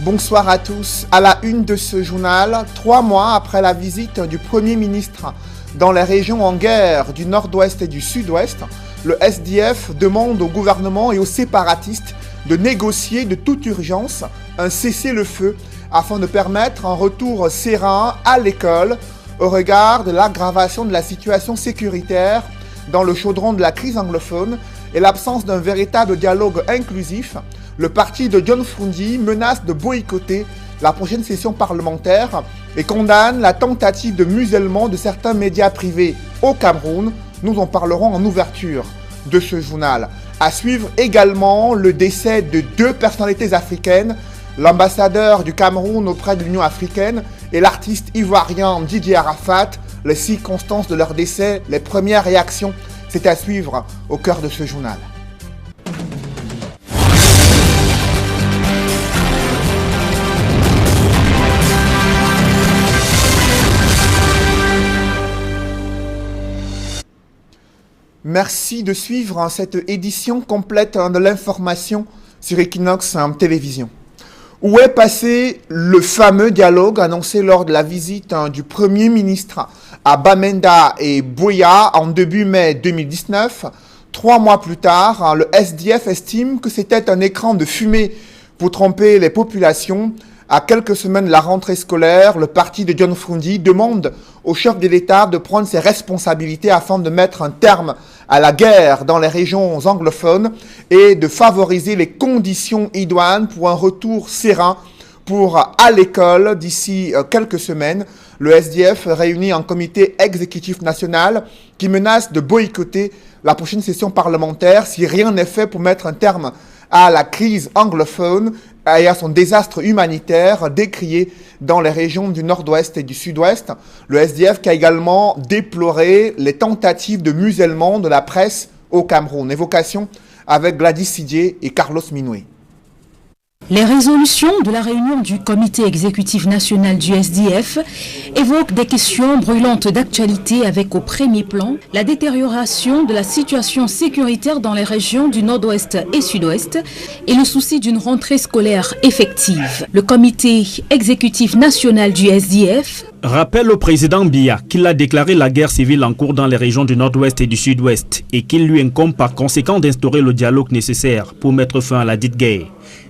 Bonsoir à tous. À la une de ce journal, 3 mois après la visite du Premier ministre dans les régions en guerre du Nord-Ouest et du Sud-Ouest, le SDF demande au gouvernement et aux séparatistes de négocier de toute urgence un cessez-le-feu afin de permettre un retour serein à l'école au regard de l'aggravation de la situation sécuritaire dans le chaudron de la crise anglophone et l'absence d'un véritable dialogue inclusif. Le parti de John Froundi menace de boycotter la prochaine session parlementaire et condamne la tentative de musellement de certains médias privés au Cameroun. Nous en parlerons en ouverture de ce journal. À suivre également le décès de 2 personnalités africaines, l'ambassadeur du Cameroun auprès de l'Union africaine et l'artiste ivoirien Didier Arafat. Les circonstances de leur décès, les premières réactions, c'est à suivre au cœur de ce journal. Merci de suivre cette édition complète de l'information sur Equinox Télévision. Où est passé le fameux dialogue annoncé lors de la visite du Premier ministre à Bamenda et Buea en début mai 2019? 3 mois plus tard, le SDF estime que c'était un écran de fumée pour tromper les populations. À quelques semaines de la rentrée scolaire, le parti de John Froundi demande au chef de l'État de prendre ses responsabilités afin de mettre un terme à la guerre dans les régions anglophones et de favoriser les conditions idoines pour un retour serein à l'école d'ici quelques semaines. Le SDF réunit un comité exécutif national qui menace de boycotter la prochaine session parlementaire si rien n'est fait pour mettre un terme à la crise anglophone et à son désastre humanitaire décrié dans les régions du Nord-Ouest et du Sud-Ouest. Le SDF qui a également déploré les tentatives de musellement de la presse au Cameroun. Évocation avec Gladys Sidier et Carlos Minoué. Les résolutions de la réunion du comité exécutif national du SDF évoquent des questions brûlantes d'actualité avec au premier plan la détérioration de la situation sécuritaire dans les régions du Nord-Ouest et Sud-Ouest et le souci d'une rentrée scolaire effective. Le comité exécutif national du SDF rappelle au président Biya qu'il a déclaré la guerre civile en cours dans les régions du Nord-Ouest et du Sud-Ouest et qu'il lui incombe par conséquent d'instaurer le dialogue nécessaire pour mettre fin à la dite guerre.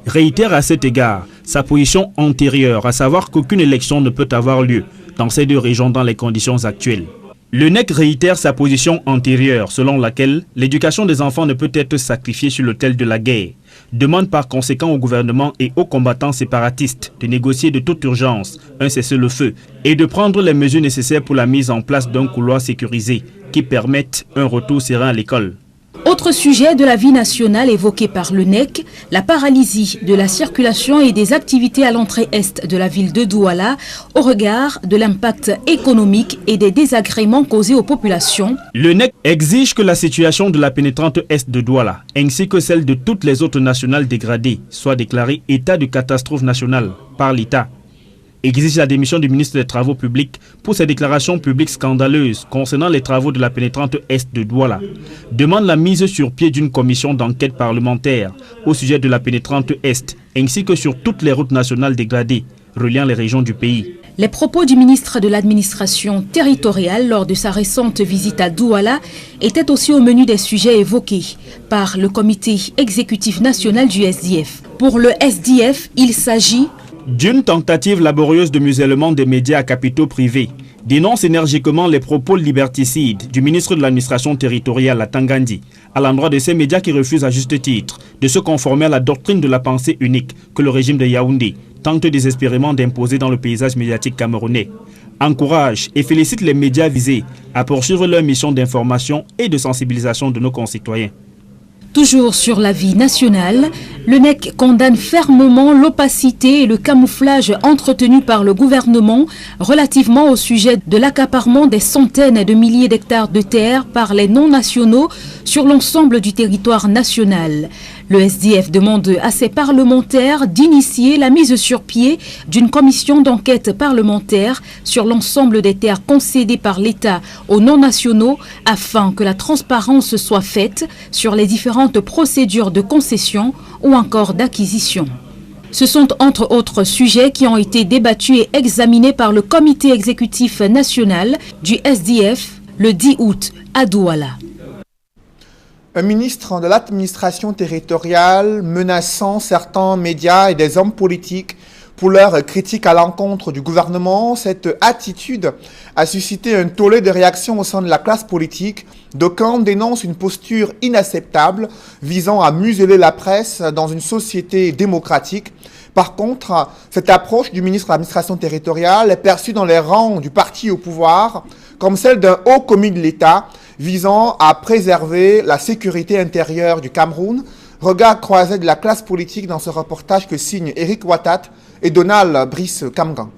Réitère à cet égard sa position antérieure, à savoir qu'aucune élection ne peut avoir lieu dans ces 2 régions dans les conditions actuelles. Le NEC réitère sa position antérieure selon laquelle l'éducation des enfants ne peut être sacrifiée sur l'autel de la guerre. Demande par conséquent au gouvernement et aux combattants séparatistes de négocier de toute urgence un cessez-le-feu et de prendre les mesures nécessaires pour la mise en place d'un couloir sécurisé qui permette un retour serein à l'école. Autre sujet de la vie nationale évoqué par le NEC, la paralysie de la circulation et des activités à l'entrée est de la ville de Douala au regard de l'impact économique et des désagréments causés aux populations. Le NEC exige que la situation de la pénétrante est de Douala ainsi que celle de toutes les autres nationales dégradées soit déclarée état de catastrophe nationale par l'État. Exige la démission du ministre des Travaux publics pour ses déclarations publiques scandaleuses concernant les travaux de la pénétrante est de Douala. Demande la mise sur pied d'une commission d'enquête parlementaire au sujet de la pénétrante est ainsi que sur toutes les routes nationales dégradées reliant les régions du pays. Les propos du ministre de l'administration territoriale lors de sa récente visite à Douala étaient aussi au menu des sujets évoqués par le comité exécutif national du SDF. Pour le SDF, il s'agit d'une tentative laborieuse de musellement des médias à capitaux privés, dénonce énergiquement les propos liberticides du ministre de l'administration territoriale à Tangandi à l'endroit de ces médias qui refusent à juste titre de se conformer à la doctrine de la pensée unique que le régime de Yaoundé tente désespérément d'imposer dans le paysage médiatique camerounais. Encourage et félicite les médias visés à poursuivre leur mission d'information et de sensibilisation de nos concitoyens. Toujours sur la vie nationale, le NEC condamne fermement l'opacité et le camouflage entretenus par le gouvernement relativement au sujet de l'accaparement des centaines de milliers d'hectares de terre par les non-nationaux sur l'ensemble du territoire national. Le SDF demande à ses parlementaires d'initier la mise sur pied d'une commission d'enquête parlementaire sur l'ensemble des terres concédées par l'État aux non-nationaux afin que la transparence soit faite sur les différentes procédures de concession ou encore d'acquisition. Ce sont entre autres sujets qui ont été débattus et examinés par le comité exécutif national du SDF le 10 août à Douala. Un ministre de l'administration territoriale menaçant certains médias et des hommes politiques pour leur critique à l'encontre du gouvernement, cette attitude a suscité un tollé de réactions au sein de la classe politique. D'aucuns dénoncent une posture inacceptable visant à museler la presse dans une société démocratique. Par contre, cette approche du ministre de l'administration territoriale est perçue dans les rangs du parti au pouvoir comme celle d'un haut commis de l'État visant à préserver la sécurité intérieure du Cameroun. Regard croisé de la classe politique dans ce reportage que signent Eric Watat et Donald Brice Kamgan.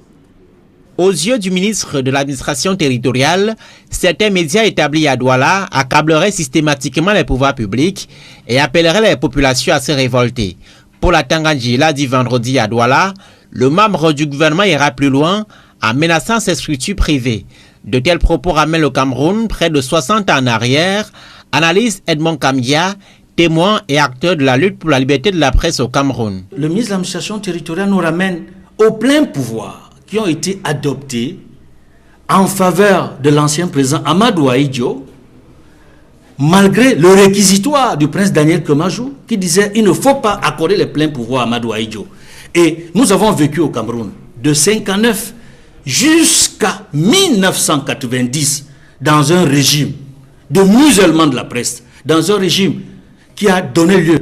Aux yeux du ministre de l'administration territoriale, certains médias établis à Douala accableraient systématiquement les pouvoirs publics et appelleraient les populations à se révolter. Pour la Tangandji, l'a dit vendredi à Douala, le membre du gouvernement ira plus loin en menaçant ses structures privées. De tels propos ramènent le Cameroun près de 60 ans en arrière, analyse Edmond Kamgia, témoin et acteur de la lutte pour la liberté de la presse au Cameroun. Le ministre de l'administration territoriale nous ramène au plein pouvoir qui ont été adoptés en faveur de l'ancien président Amadou Ahidjo, malgré le réquisitoire du prince Daniel Kemajou qui disait qu'il ne faut pas accorder les pleins pouvoirs à Amadou Ahidjo. Et nous avons vécu au Cameroun de 1959 jusqu'à 1990 dans un régime de musellement de la presse, dans un régime qui a donné lieu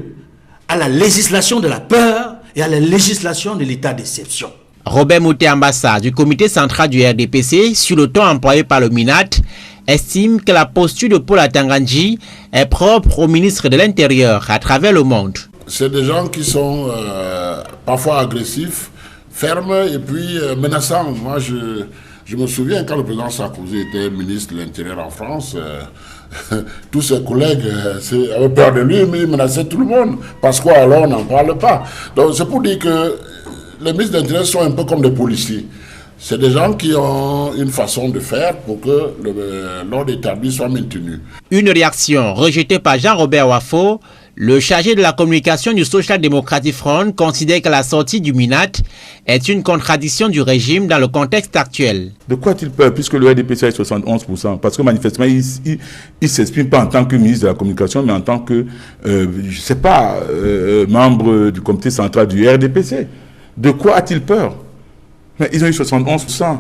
à la législation de la peur et à la législation de l'état d'exception. Robert Mouté Ambassa du comité central du RDPC, sur le ton employé par le MINAT, estime que la posture de Paul Atangandji est propre au ministre de l'Intérieur à travers le monde. C'est des gens qui sont parfois agressifs, fermes et puis menaçants. Moi, je me souviens quand le président Sarkozy était ministre de l'Intérieur en France, tous ses collègues avaient peur de lui, mais il menaçait tout le monde. Parce quoi alors on n'en parle pas. Donc c'est pour dire que les ministres de l'Intérieur sont un peu comme des policiers. C'est des gens qui ont une façon de faire pour que l'ordre établi soit maintenu. Une réaction rejetée par Jean-Robert Wafo, le chargé de la communication du Social Democratic Front, considère que la sortie du MINAT est une contradiction du régime dans le contexte actuel. De quoi a-t-il peur puisque le RDPC est 71%? Parce que manifestement, il ne s'exprime pas en tant que ministre de la communication, mais en tant que, membre du comité central du RDPC. De quoi a-t-il peur? Mais ils ont eu 71%.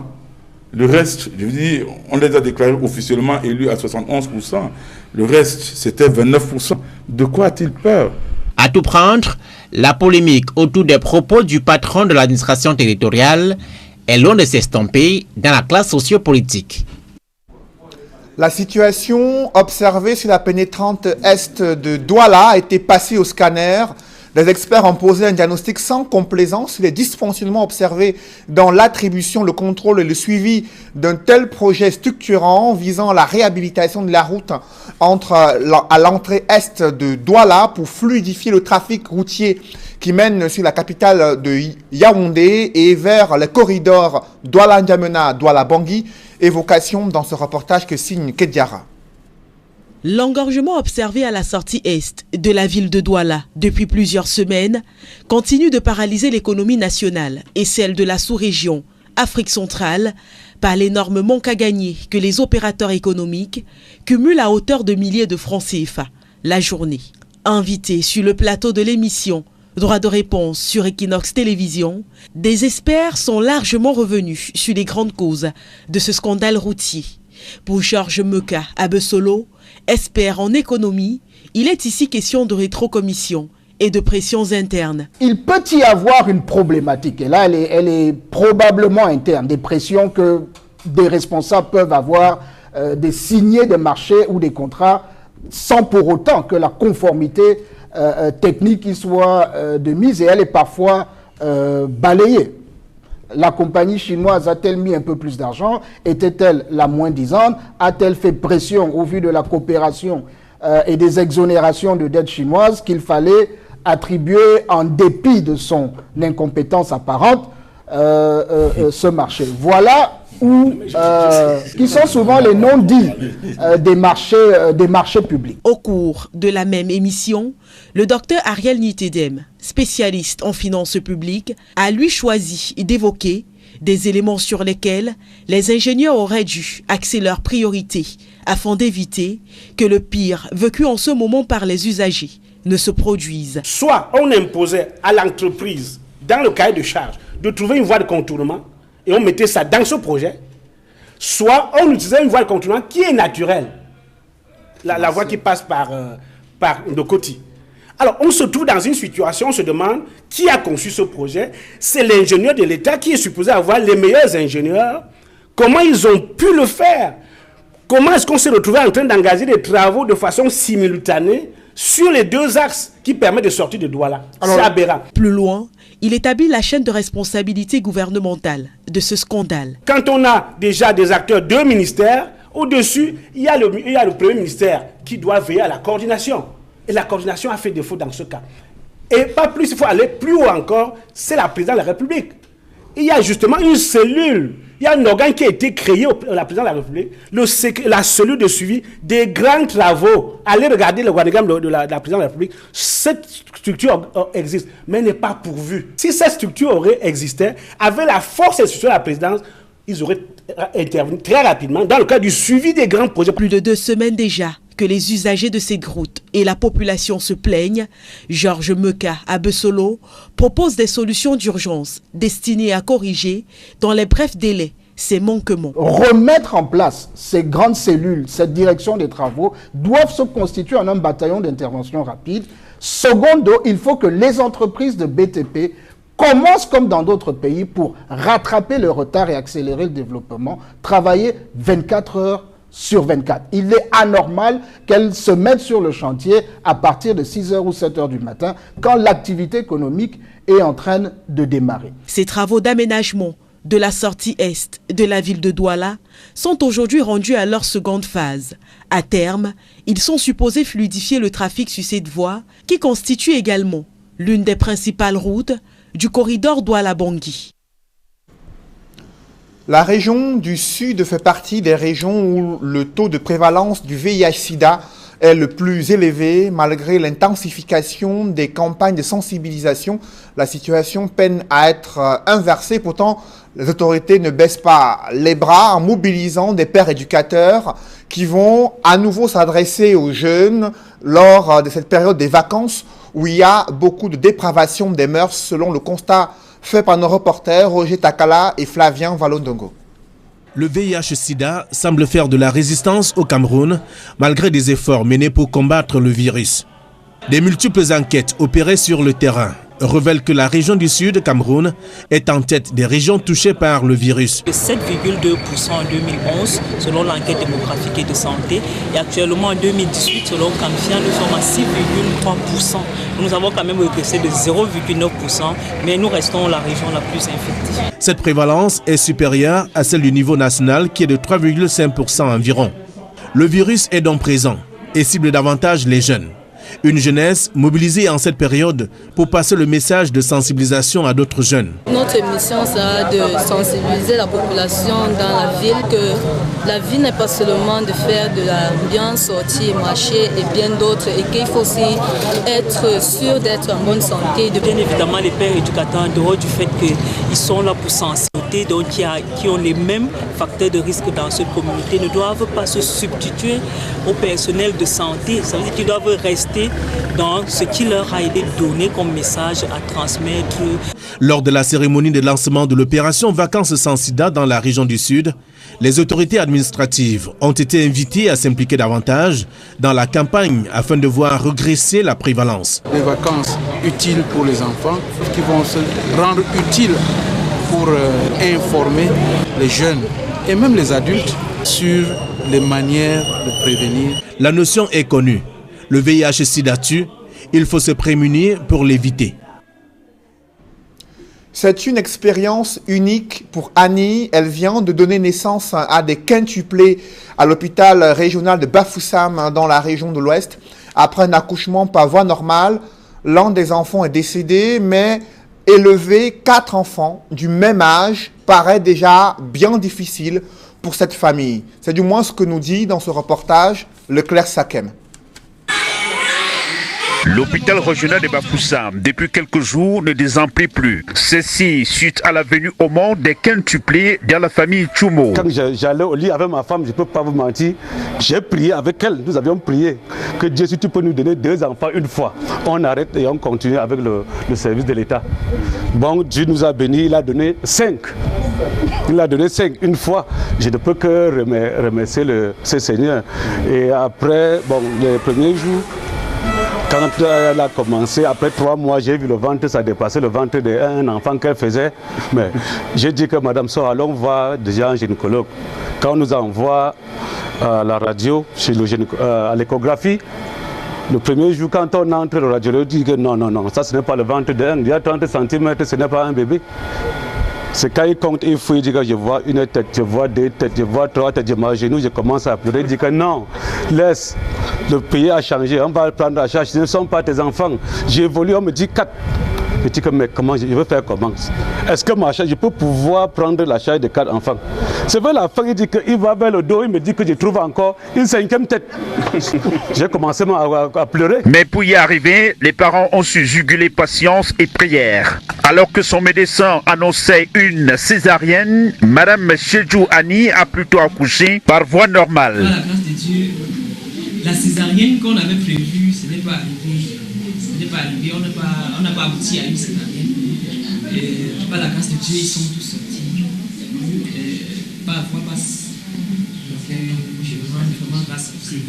Le reste, je veux dire, on les a déclarés officiellement élus à 71%. Le reste, c'était 29%. De quoi a-t-il peur? À tout prendre, la polémique autour des propos du patron de l'administration territoriale est loin de s'estomper dans la classe sociopolitique. La situation observée sur la pénétrante est de Douala a été passée au scanner. Les experts ont posé un diagnostic sans complaisance sur les dysfonctionnements observés dans l'attribution, le contrôle et le suivi d'un tel projet structurant visant à la réhabilitation de la route à l'entrée est de Douala pour fluidifier le trafic routier qui mène sur la capitale de Yaoundé et vers les corridors Douala-N'Djamena, Douala-Bangui, évocation dans ce reportage que signe Kediara. L'engorgement observé à la sortie est de la ville de Douala depuis plusieurs semaines continue de paralyser l'économie nationale et celle de la sous-région Afrique centrale par l'énorme manque à gagner que les opérateurs économiques cumulent à hauteur de milliers de francs CFA la journée. Invités sur le plateau de l'émission Droit de réponse sur Equinox Télévision, des experts sont largement revenus sur les grandes causes de ce scandale routier. Pour Georges Meka Abesolo, expert en économie, il est ici question de rétrocommission et de pressions internes. Il peut y avoir une problématique, et là elle est probablement interne, des pressions que des responsables peuvent avoir, de signer des marchés ou des contrats sans pour autant que la conformité technique y soit de mise, et elle est parfois balayée. La compagnie chinoise a-t-elle mis un peu plus d'argent? Était-elle la moins disante? A-t-elle fait pression au vu de la coopération et des exonérations de dettes chinoises qu'il fallait attribuer en dépit de son incompétence apparente ce marché? Voilà qui sont souvent les non-dits des marchés publics. Au cours de la même émission, le docteur Ariel Nitedem, spécialiste en finances publiques, a lui choisi d'évoquer des éléments sur lesquels les ingénieurs auraient dû axer leurs priorités afin d'éviter que le pire vécu en ce moment par les usagers ne se produise. Soit on imposait à l'entreprise, dans le cahier de charge, de trouver une voie de contournement et on mettait ça dans ce projet, soit on utilisait une voie de contournement qui est naturelle, la voie qui passe par Ndokoti. Alors, on se trouve dans une situation, on se demande qui a conçu ce projet. C'est l'ingénieur de l'État qui est supposé avoir les meilleurs ingénieurs. Comment ils ont pu le faire? Comment est-ce qu'on s'est retrouvé en train d'engager des travaux de façon simultanée sur les deux axes qui permettent de sortir de Douala? C'est aberrant. Plus loin, il établit la chaîne de responsabilité gouvernementale de ce scandale. Quand on a déjà des acteurs de ministères, au-dessus, il y a le premier ministère qui doit veiller à la coordination. Et la coordination a fait défaut dans ce cas. Et pas plus, il faut aller plus haut encore, c'est la présidence de la République. Il y a justement une cellule, il y a un organe qui a été créé à la présidence de la République, la cellule de suivi des grands travaux. Allez regarder le organigramme de la présidence de la République. Cette structure existe, mais n'est pas pourvue. Si cette structure aurait existé, avec la force et de la présidence, ils auraient intervenu très rapidement dans le cadre du suivi des grands projets. Plus de 2 semaines déjà que les usagers de ces routes et la population se plaignent, Georges Meka à Bessolo propose des solutions d'urgence destinées à corriger dans les brefs délais ces manquements. Remettre en place ces grandes cellules, cette direction des travaux, doivent se constituer en un bataillon d'intervention rapide. Secondo, il faut que les entreprises de BTP commencent comme dans d'autres pays pour rattraper le retard et accélérer le développement, travailler 24 heures sur 24. Il est anormal qu'elles se mettent sur le chantier à partir de 6h ou 7h du matin quand l'activité économique est en train de démarrer. Ces travaux d'aménagement de la sortie est de la ville de Douala sont aujourd'hui rendus à leur seconde phase. À terme, ils sont supposés fluidifier le trafic sur cette voie qui constitue également l'une des principales routes du corridor Douala-Bangui. La région du Sud fait partie des régions où le taux de prévalence du VIH-Sida est le plus élevé. Malgré l'intensification des campagnes de sensibilisation, la situation peine à être inversée. Pourtant, les autorités ne baissent pas les bras en mobilisant des pères éducateurs qui vont à nouveau s'adresser aux jeunes lors de cette période des vacances où il y a beaucoup de dépravation des mœurs selon le constat fait par nos reporters Roger Takala et Flavien Valondongo. Le VIH-Sida semble faire de la résistance au Cameroun malgré des efforts menés pour combattre le virus. Des multiples enquêtes opérées sur le terrain révèlent que la région du Sud, Cameroun, est en tête des régions touchées par le virus. 7,2% en 2011 selon l'enquête démographique et de santé et actuellement en 2018 selon Camfia nous sommes à 6,3%. Nous avons quand même régressé de 0,9% mais nous restons la région la plus infectée. Cette prévalence est supérieure à celle du niveau national qui est de 3,5% environ. Le virus est donc présent et cible davantage les jeunes. Une jeunesse mobilisée en cette période pour passer le message de sensibilisation à d'autres jeunes. Notre mission sera de sensibiliser la population dans la ville que la vie n'est pas seulement de faire de la bien sortir, marcher et bien d'autres et qu'il faut aussi être sûr d'être en bonne santé. Bien évidemment les pères éducateurs en dehors du fait qu'ils sont là pour sensibiliser, donc qui ont les mêmes facteurs de risque dans cette communauté ne doivent pas se substituer au personnel de santé. Ça veut dire qu'ils doivent rester dans ce qui leur a été donné comme message à transmettre. Lors de la cérémonie de lancement de l'opération Vacances sans Sida dans la région du Sud, les autorités administratives ont été invitées à s'impliquer davantage dans la campagne afin de voir regresser la prévalence. Des vacances utiles pour les enfants qui vont se rendre utiles pour informer les jeunes et même les adultes sur les manières de prévenir. La notion est connue. Le VIH-Sida tue, il faut se prémunir pour l'éviter. C'est une expérience unique pour Annie. Elle vient de donner naissance à des quintuplés à l'hôpital régional de Bafoussam dans la région de l'Ouest. Après un accouchement par voie normale, l'un des enfants est décédé, mais élever 4 enfants du même âge paraît déjà bien difficile pour cette famille. C'est du moins ce que nous dit dans ce reportage Leclerc Sakem. L'hôpital régional de Bafoussam, depuis quelques jours, ne désemplit plus. Ceci suite à la venue au monde des quintuplés dans la famille Tchoumo. Quand j'allais au lit avec ma femme, je ne peux pas vous mentir, j'ai prié avec elle. Nous avions prié que Dieu, si tu peux nous donner 2 enfants une fois, on arrête et on continue avec le service de l'État. Bon, Dieu nous a bénis, il a donné 5. Il a donné 5 une fois. Je ne peux que remercier ce Seigneur. Et après, bon, les premiers jours, quand elle a commencé, après 3 mois, j'ai vu le ventre, ça dépassait le ventre d'un enfant qu'elle faisait. Mais j'ai dit que Madame Sow, allons voir déjà un gynécologue. Quand on nous envoie à la radio, chez à l'échographie, le premier jour, quand on entre, le radiologue dit que non, ça ce n'est pas le ventre d'un, il y a 30 cm, ce n'est pas un bébé. C'est quand il compte, il fouille, il dit que je vois une tête, je vois 2 têtes, je vois 3 têtes, je me genou, je commence à pleurer, il dit que non, laisse, le pays a changé, on va le prendre à charge, ce ne sont pas tes enfants. J'évolue, on me dit 4. Je dis que mais comment, je veux faire comment? Est-ce que ma charge, je peux pouvoir prendre la charge de 4 enfants? C'est vrai, la fin, il dit qu'il va vers le dos, il me dit que je trouve encore une 5e tête. J'ai commencé à pleurer. Mais pour y arriver, les parents ont su juguler patience et prière. Alors que son médecin annonçait une césarienne, Madame Chedjou Annie a plutôt accouché par voie normale. Par la grâce de Dieu, la césarienne qu'on avait prévue, ce n'est pas arrivé. Ce n'est pas arrivé, on n'a pas abouti à une césarienne. Par la grâce de Dieu, ils sont tous sortis. Par la foi passe.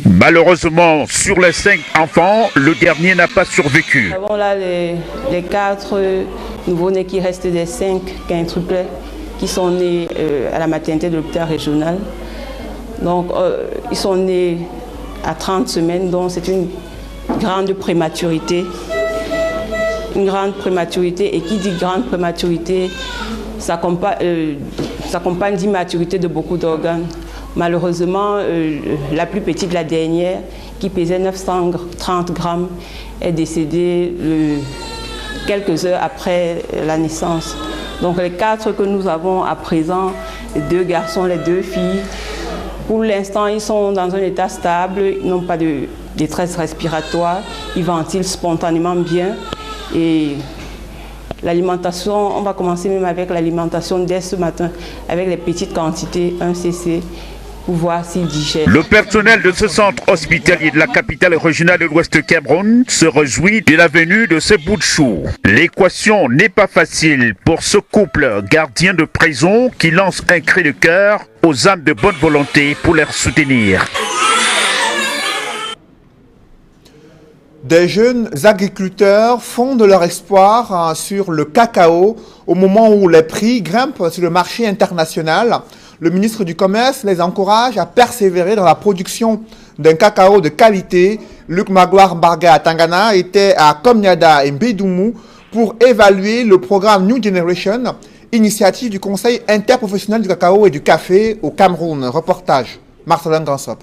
Malheureusement, sur les 5 enfants, le dernier n'a pas survécu. Nous avons là les 4 nouveau-nés qui restent des 5 quintuplés qui sont nés à la maternité de l'hôpital régional. Donc, ils sont nés à 30 semaines, donc c'est une grande prématurité. Une grande prématurité, et qui dit grande prématurité, s'accompagne d'immaturité de beaucoup d'organes. Malheureusement, la plus petite, la dernière, qui pesait 930 grammes, est décédée quelques heures après la naissance. Donc les 4 que nous avons à présent, les 2 garçons, les 2 filles, pour l'instant, ils sont dans un état stable, ils n'ont pas de détresse respiratoire, ils ventilent spontanément bien. Et l'alimentation, on va commencer même avec l'alimentation dès ce matin, avec les petites quantités, 1 cc, pour voir s'ils digèrent. Le personnel de ce centre hospitalier de la capitale régionale de l'Ouest Cameroun se réjouit de la venue de ce bout de chou. L'équation n'est pas facile pour ce couple gardien de prison qui lance un cri de cœur aux âmes de bonne volonté pour les soutenir. Des jeunes agriculteurs fondent leur espoir sur le cacao au moment où les prix grimpent sur le marché international. Le ministre du Commerce les encourage à persévérer dans la production d'un cacao de qualité. Luc Magloire Barga à Tangana était à Komnyada et Mbédoumou pour évaluer le programme New Generation, initiative du Conseil interprofessionnel du cacao et du café au Cameroun. Reportage, Marcelin Gansop.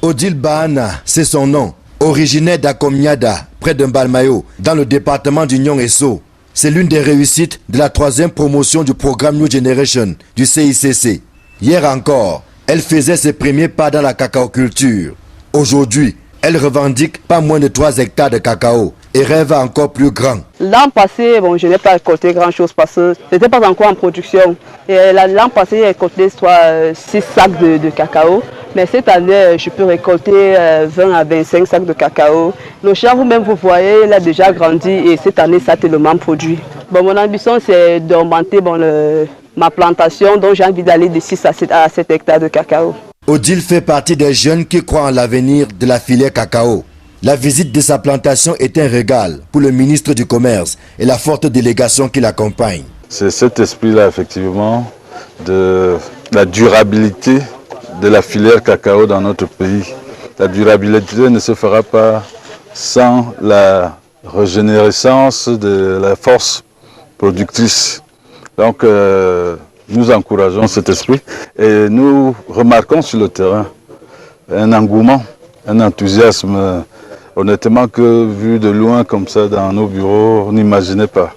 Odile Bahana, c'est son nom. Originaire d'Akomnyada, près de Mbalmayo, dans le département du Nyong-Esso. C'est l'une des réussites de la 3e promotion du programme New Generation du CICC. Hier encore, elle faisait ses premiers pas dans la cacaoculture. Aujourd'hui, elle revendique pas moins de 3 hectares de cacao et rêve encore plus grand. L'an passé, je n'ai pas récolté grand-chose parce que ce n'était pas encore en production. L'an passé, j'ai récolté 6 sacs de cacao. Mais cette année, je peux récolter 20 à 25 sacs de cacao. Le champ, vous-même, vous voyez, il a déjà grandi et cette année, ça a tellement produit. Mon ambition, c'est d'augmenter ma plantation, donc j'ai envie d'aller de 6 à 7 hectares de cacao. Odile fait partie des jeunes qui croient en l'avenir de la filière cacao. La visite de sa plantation est un régal pour le ministre du Commerce et la forte délégation qui l'accompagne. C'est cet esprit-là, effectivement, de la durabilité de la filière cacao dans notre pays. La durabilité ne se fera pas sans la régénérescence de la force productrice. Donc nous encourageons cet esprit et nous remarquons sur le terrain un engouement, un enthousiasme, honnêtement que vu de loin comme ça dans nos bureaux, on n'imaginait pas.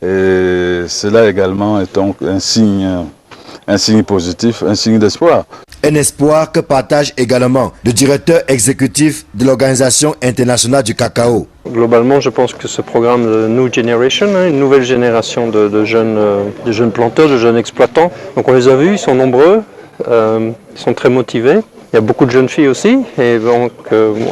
Et cela également est donc un signe positif, un signe d'espoir. Un espoir que partage également le directeur exécutif de l'Organisation internationale du cacao. Globalement, je pense que ce programme de New Generation, une nouvelle génération de jeunes planteurs, de jeunes exploitants, donc on les a vus, ils sont nombreux, ils sont très motivés. Il y a beaucoup de jeunes filles aussi, et donc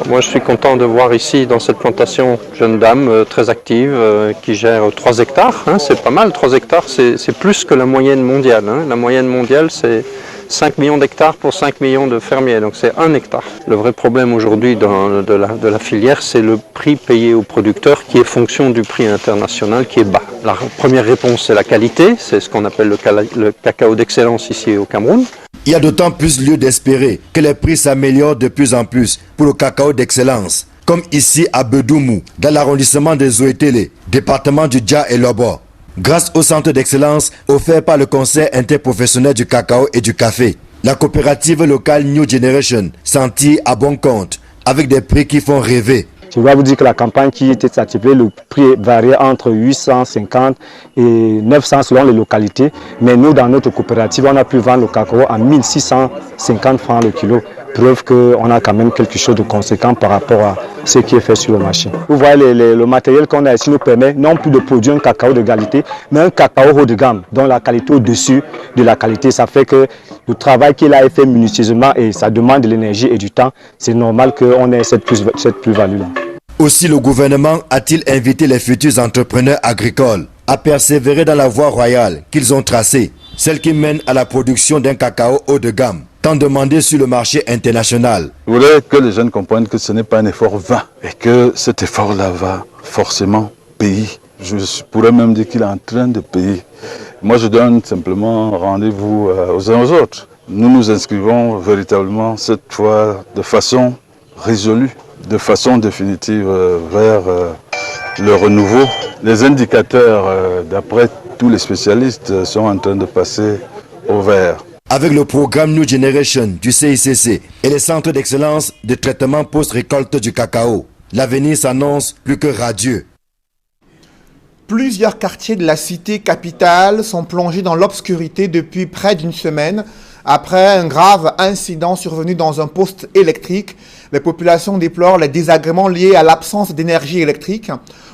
moi je suis content de voir ici dans cette plantation jeune dame très active qui gère 3 hectares. C'est pas mal, 3 hectares c'est plus que la moyenne mondiale. La moyenne mondiale c'est 5 millions d'hectares pour 5 millions de fermiers, donc c'est 1 hectare. Le vrai problème aujourd'hui de la filière, c'est le prix payé aux producteurs qui est fonction du prix international qui est bas. La première réponse c'est la qualité, c'est ce qu'on appelle le cacao d'excellence ici au Cameroun. Il y a d'autant plus lieu d'espérer que les prix s'améliorent de plus en plus pour le cacao d'excellence, comme ici à Bedoumou, dans l'arrondissement de Zoétélé, département du Dja et Lobo. Grâce au centre d'excellence offert par le Conseil interprofessionnel du cacao et du café, la coopérative locale New Generation s'en tire à bon compte, avec des prix qui font rêver. Je dois vous dire que la campagne qui était attribuée, le prix variait entre 850 et 900 selon les localités. Mais nous, dans notre coopérative, on a pu vendre le cacao à 1650 francs le kilo. Preuve qu'on a quand même quelque chose de conséquent par rapport à ce qui est fait sur le marché. Vous voyez, le matériel qu'on a ici nous permet non plus de produire un cacao de qualité, mais un cacao haut de gamme, dont la qualité au-dessus de la qualité. Ça fait que le travail qu'il a fait minutieusement et ça demande de l'énergie et du temps, c'est normal qu'on ait cette plus-value-là. Aussi, le gouvernement a-t-il invité les futurs entrepreneurs agricoles à persévérer dans la voie royale qu'ils ont tracée, celle qui mène à la production d'un cacao haut de gamme, tant demandé sur le marché international. Je voudrais que les jeunes comprennent que ce n'est pas un effort vain et que cet effort-là va forcément payer. Je pourrais même dire qu'il est en train de payer. Moi, je donne simplement rendez-vous aux uns aux autres. Nous nous inscrivons véritablement cette fois de façon résolue, de façon définitive vers le renouveau. Les indicateurs, d'après tous les spécialistes, sont en train de passer au vert. Avec le programme New Generation du CICC et les centres d'excellence de traitement post-récolte du cacao, l'avenir s'annonce plus que radieux. Plusieurs quartiers de la cité capitale sont plongés dans l'obscurité depuis près d'une semaine. Après un grave incident survenu dans un poste électrique, les populations déplorent les désagréments liés à l'absence d'énergie électrique.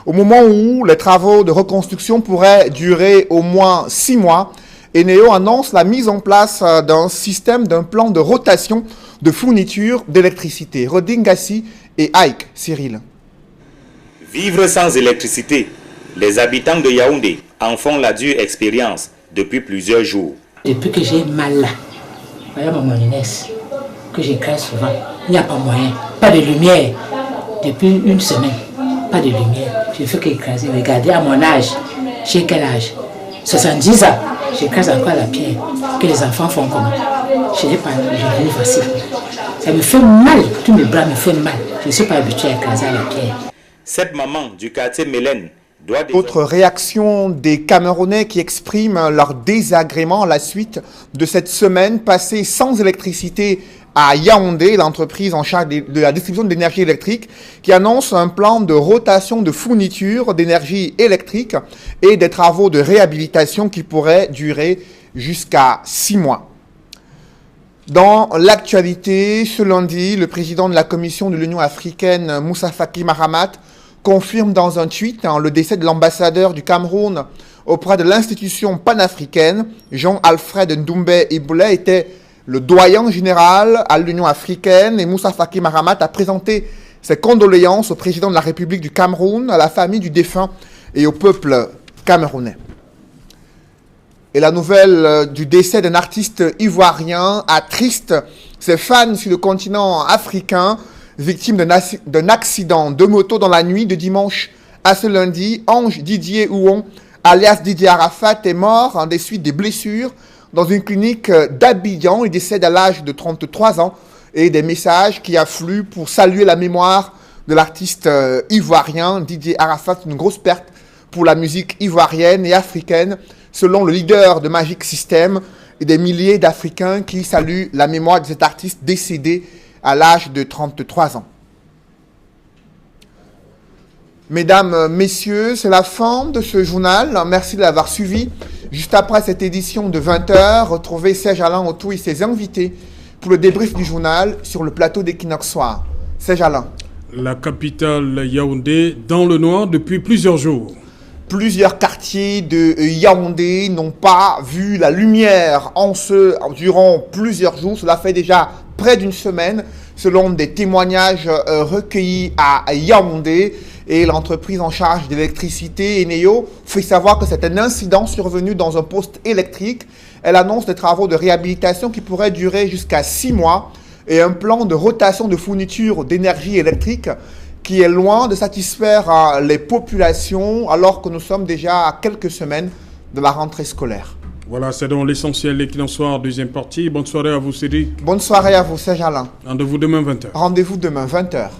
Au moment où les travaux de reconstruction pourraient durer au moins 6 mois, Eneo annonce la mise en place d'un plan de rotation de fourniture d'électricité. Rodin Gassi et Ike Cyril. Vivre sans électricité, les habitants de Yaoundé en font la dure expérience depuis plusieurs jours. Depuis que j'ai mal là, voilà ma jeunesse, que j'écrase souvent, il n'y a pas moyen, pas de lumière. Depuis une semaine, pas de lumière. Je ne fais qu'écraser. Regardez à mon âge, j'ai quel âge? 70 ans. J'écrase encore la pierre que les enfants font comme je n'ai pas de vie facile. Ça me fait mal, tous mes bras me font mal. Je ne suis pas habitué à écraser la pierre. Cette maman du quartier Mélène doit... Autre réaction des Camerounais qui expriment leur désagrément à la suite de cette semaine passée sans électricité à Yaoundé, l'entreprise en charge de la distribution d'énergie électrique, qui annonce un plan de rotation de fourniture d'énergie électrique et des travaux de réhabilitation qui pourraient durer jusqu'à 6 mois. Dans l'actualité, ce lundi, le président de la Commission de l'Union africaine, Moussa Faki Mahamat, confirme dans un tweet le décès de l'ambassadeur du Cameroun auprès de l'institution panafricaine. Jean-Alfred Ndoumbé Iboulé était le doyen général à l'Union africaine et Moussa Faki Mahamat a présenté ses condoléances au président de la République du Cameroun, à la famille du défunt et au peuple camerounais. Et la nouvelle du décès d'un artiste ivoirien attriste ses fans sur le continent africain, victime d'un accident de moto dans la nuit de dimanche à ce lundi. Ange Didier Ouon, alias Didier Arafat, est mort des suites des blessures dans une clinique d'Abidjan. Il décède à l'âge de 33 ans et des messages qui affluent pour saluer la mémoire de l'artiste ivoirien Didier Arafat. Une grosse perte pour la musique ivoirienne et africaine, selon le leader de Magic System et des milliers d'Africains qui saluent la mémoire de cet artiste décédé à l'âge de 33 ans. Mesdames, messieurs, c'est la fin de ce journal. Merci de l'avoir suivi. Juste après cette édition de 20h, retrouvez Serge Alain Autou et ses invités pour le débrief du journal sur le plateau d'Equinox Soir. Serge Alain. La capitale Yaoundé dans le noir depuis plusieurs jours. Plusieurs quartiers de Yaoundé n'ont pas vu la lumière durant plusieurs jours. Cela fait déjà près d'une semaine, selon des témoignages recueillis à Yaoundé. Et l'entreprise en charge d'électricité, Eneo, fait savoir que c'est un incident survenu dans un poste électrique. Elle annonce des travaux de réhabilitation qui pourraient durer jusqu'à 6 mois et un plan de rotation de fourniture d'énergie électrique qui est loin de satisfaire les populations alors que nous sommes déjà à quelques semaines de la rentrée scolaire. Voilà, c'est donc l'essentiel, l'Equinox Soir, deuxième partie. Bonne soirée à vous, Cédric. Bonne soirée à vous, Serge Alain. Rendez-vous demain 20h. Rendez-vous demain 20h.